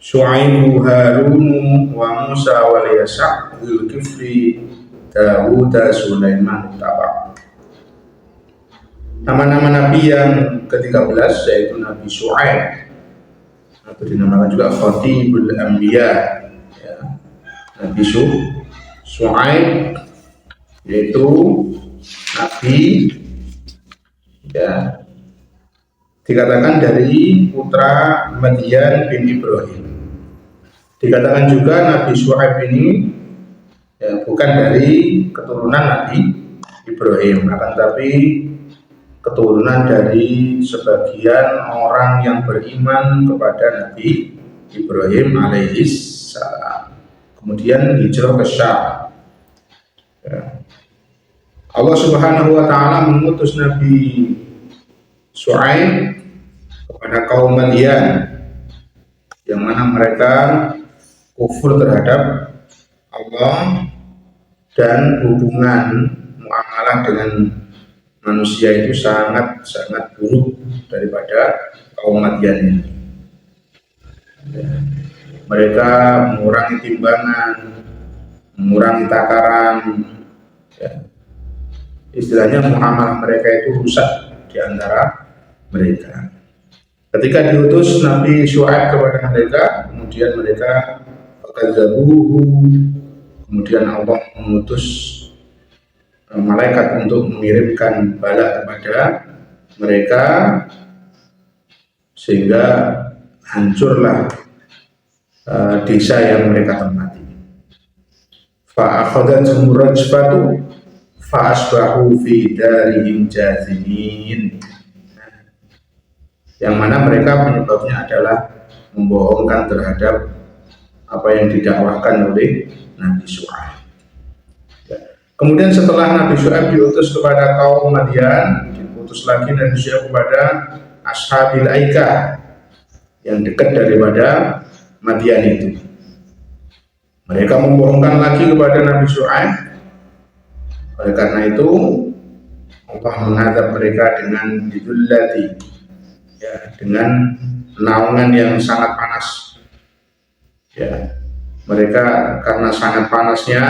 Syu'aibu Harun wa Musa wa Yasa' Zulkifli Dawud Sulaiman Taba. Nama-nama Nabi yang ke-13 yaitu Nabi Syu'aib atau dinamakan juga Khatibul Anbiya ya. Nabi Syu'aib yaitu Nabi ya, dikatakan dari putra Madian bin Ibrahim. Dikatakan juga Nabi Syu'aib ini ya, bukan dari keturunan Nabi Ibrahim, akan tapi keturunan dari sebagian orang yang beriman kepada Nabi Ibrahim alaihis salam. Kemudian hijrah ke Syam. Ya. Allah Subhanahu wa taala mengutus Nabi Syu'aib kepada kaum Madian yang mana mereka kufur terhadap Allah dan hubungan muamalah dengan manusia itu sangat buruk daripada kaum Madian ini. Mereka mengurangi timbangan, mengurangi takaran, ya. Istilahnya muamalah mereka itu rusak di antara mereka. Ketika diutus Nabi Syu'aib kepada mereka, kemudian mereka fakadzabuhu, kemudian Allah mengutus malaikat untuk mengirimkan bala kepada mereka sehingga hancurlah desa yang mereka tempati. Fa akhadhathum rajfatu fa asbahu fi darihim jazimin. Yang mana mereka penyebabnya adalah membohongkan terhadap apa yang didakwahkan oleh Nabi Syu'aib. Kemudian setelah Nabi Syu'aib diutus kepada kaum Madian, diutus lagi Nabi Syu'aib kepada Ashabil Aikah yang dekat daripada Madian itu. Mereka membohongkan lagi kepada Nabi Syu'aib. Oleh karena itu Allah menghadap mereka dengan didullati, ya, dengan naungan yang sangat panas. Ya, mereka karena sangat panasnya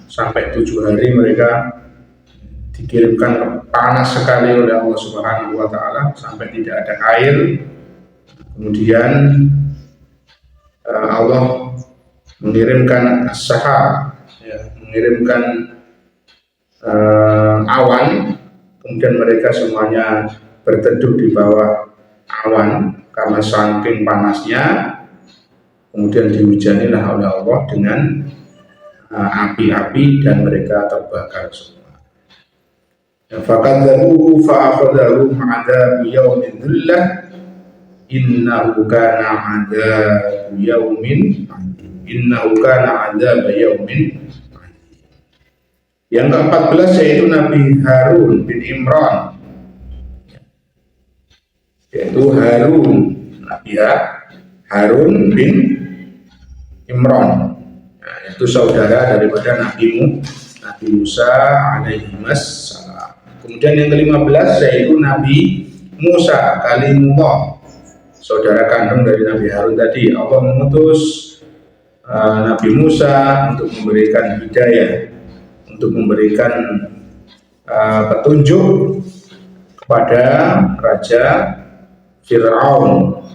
sampai 7 hari mereka dikirimkan panas sekali oleh Allah Subhanahu wa taala sampai tidak ada air. Kemudian Allah mengirimkan as-sahab, ya, mengirimkan awan, kemudian mereka semuanya berteduh di bawah awan karena saking panasnya. Kemudian dihujanilah oleh Allah dengan api-api dan mereka terbakar semua. Fakadzabuhu fa'akhadhahum 'adzabu yaumin dzullah innahu kana 'adzabu yaumin Yang ke-14 yaitu Nabi Harun bin Imran, yaitu Harun bin Imran, itu saudara daripada Nabi Musa alaihi wassalam. Kemudian yang ke-15 yaitu Nabi Musa kalimullah, saudara kandung dari Nabi Harun tadi. Allah mengutus Nabi Musa untuk memberikan hidayah, untuk memberikan petunjuk kepada Raja Fir'aun.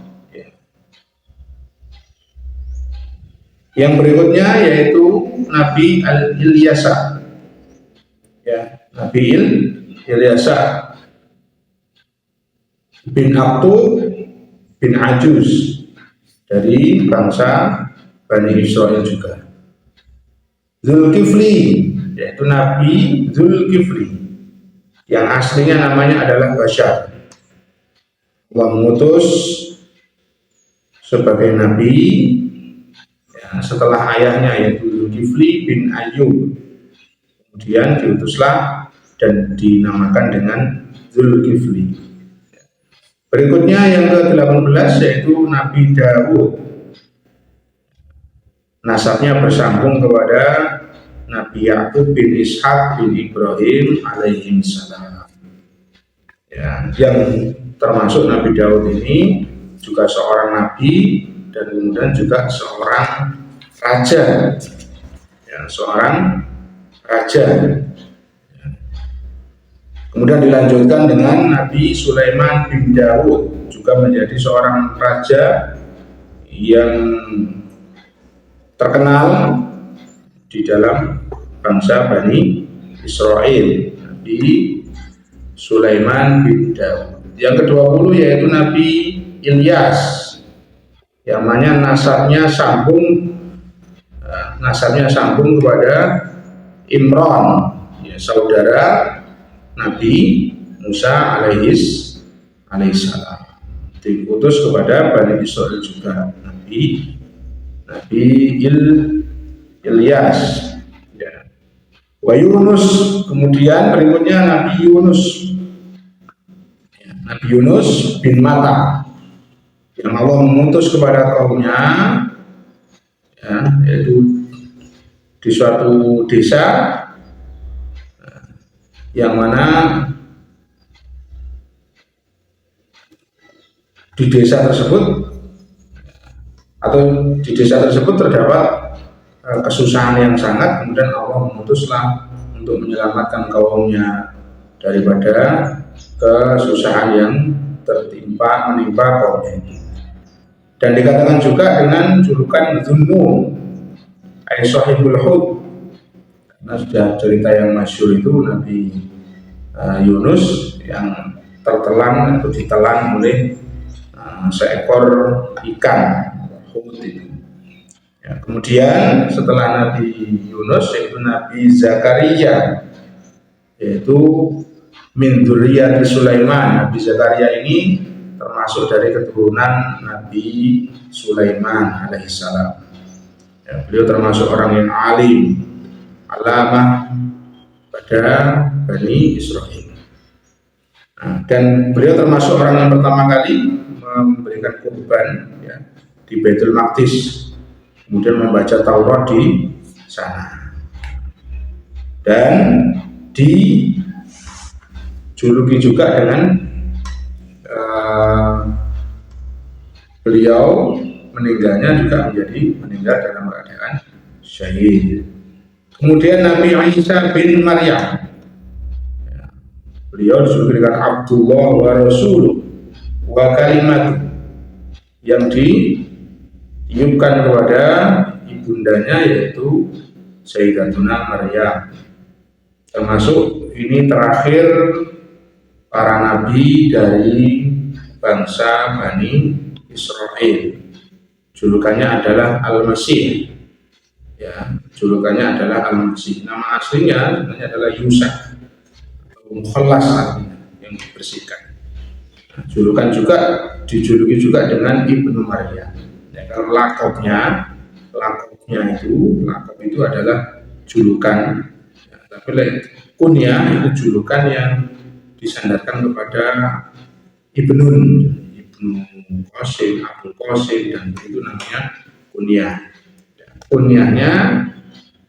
Yang berikutnya yaitu Nabi Ilyasa, ya, Nabi Ilyasa bin Aktub bin Ajuz dari bangsa Bani Israel juga. Zulkifli, yaitu Nabi Zulkifli yang aslinya namanya adalah Bashar. Allah mengutus sebagai nabi ya, setelah ayahnya yaitu Zulkifli bin Ayyub. Kemudian diutuslah dan dinamakan dengan Zulkifli. Berikutnya yang ke-18 yaitu Nabi Dawud. Nasabnya bersambung kepada Nabi Ya'qub bin Ishaq bin Ibrahim alaihi salam. Ya, yang termasuk Nabi Daud ini juga seorang nabi dan kemudian juga seorang raja, ya, seorang raja. Kemudian dilanjutkan dengan Nabi Sulaiman bin Daud, juga menjadi seorang raja yang terkenal di dalam bangsa Bani Israel, Nabi Sulaiman bin Daud. Yang ke-20 yaitu Nabi Ilyas, yang mana nasabnya sambung kepada Imran, ya, saudara Nabi Musa alaihissalam, diutus kepada Bani Israel juga, Nabi Ilyas, ya. Wa Yunus, kemudian berikutnya Nabi Yunus, ya, Nabi Yunus bin Matta, yang Allah mengutus kepada kaumnya, ya, yaitu di suatu desa, yang mana di desa tersebut terdapat kesusahan yang sangat, kemudian Allah mengutuslah untuk menyelamatkan kaumnya daripada kesusahan yang menimpa kaumnya ini. Dan dikatakan juga dengan julukan Dzun-Nun, ay sahibul hud, karena sudah cerita yang masyhur itu Nabi Yunus yang tertelan atau ditelan oleh seekor ikan hut itu. Ya, kemudian setelah Nabi Yunus yaitu Nabi Zakaria, yaitu min dzurriyyati Sulaiman. Nabi Zakaria ini termasuk dari keturunan Nabi Sulaiman alaihissalam. Ya, beliau termasuk orang yang alim, alamah pada Bani Israel. Nah, dan beliau termasuk orang yang pertama kali memberikan kurban, ya, di Baitul Maqdis, kemudian membaca Taurat di sana, dan dijuluki juga dengan beliau meninggalnya juga meninggal dalam keadaan syahid. Kemudian Nabi Isa bin Maryam, ya, beliau disebut dengan Abdullah wa Rasul wa kalimat, yang ditiupkan kepada ibundanya yaitu Sayyidatuna Maryam. Termasuk ini terakhir para nabi dari bangsa Bani Israel. Julukannya adalah Al-Masih, ya, julukannya adalah Al-Masih. Nama aslinya sebenarnya adalah Yusa atau Mukhallas, artinya yang dibersihkan. Nah, dijuluki juga dengan Ibnu Maryam. Ya, kalau lakopnya itu adalah julukan, ya, tapi kunyah itu julukan yang disandarkan kepada Ibnu Qasim, Abdul Qasim, dan itu namanya kunyah. Kunyahnya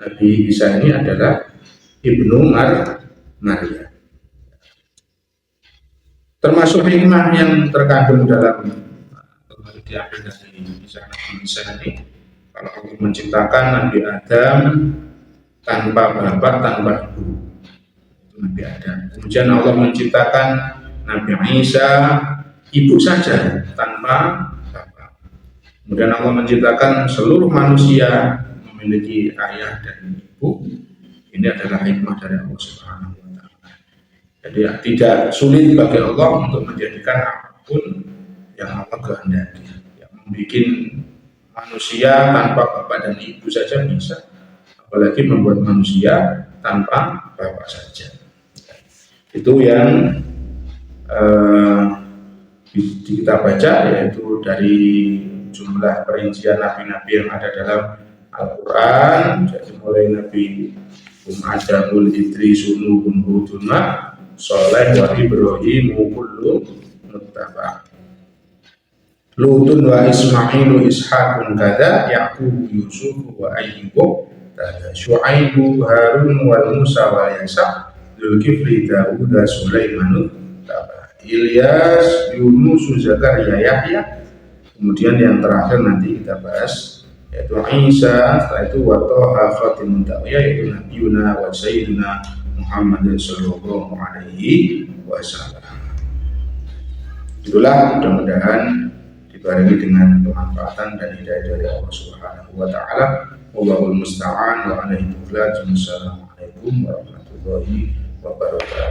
Nabi Isa ini adalah Ibnu Maryam. Termasuk hikmah yang terkandung dalam diambil dari kisah Nabi Isa ini, kalau Allah menciptakan Nabi Adam tanpa bapak, tanpa ibu, itu Nabi Adam. Kemudian Allah menciptakan Nabi Isa ibu saja tanpa bapak. Kemudian Allah menciptakan seluruh manusia memiliki ayah dan ibu. Ini adalah hikmah dari Allah Subhanahu wa Ta'ala. Jadi tidak sulit bagi Allah untuk menjadikan apapun yang Allah kehendaki. Yang membuat manusia tanpa bapak dan ibu saja bisa, apalagi membuat manusia tanpa bapak saja. Itu yang kita baca, yaitu dari jumlah perincian nabi-nabi yang ada dalam Al-Quran. Jadi mulai Nabi Adamul Idris Nuhun Hudun Soleh wa Ibrahim kullu muttaba, Lutun wa Ismailu Ishaqun kada Yaqub Yusuf wa Ayyub kada Syu'aibu Harun wal Musa wa Yasa Dzulkifli Dawud Sulaiman Ilyas, Yunus, Zakaria, Yahya, Kemudian yang terakhir nanti kita bahas yaitu Isa, setelah itu wa Thaha khatimun da'wiyah, yaitu Nabiyuna wa Sayyiduna Muhammad sallallahu alaihi wasallam. Itulah, mudah-mudahan dibarengi dengan kemanfaatan dan hidayah dari Allah Subhanahu wa taala. Wallahul musta'an wa alaihi tuflaj. Wassalamualaikum warahmatullahi wabarakatuh.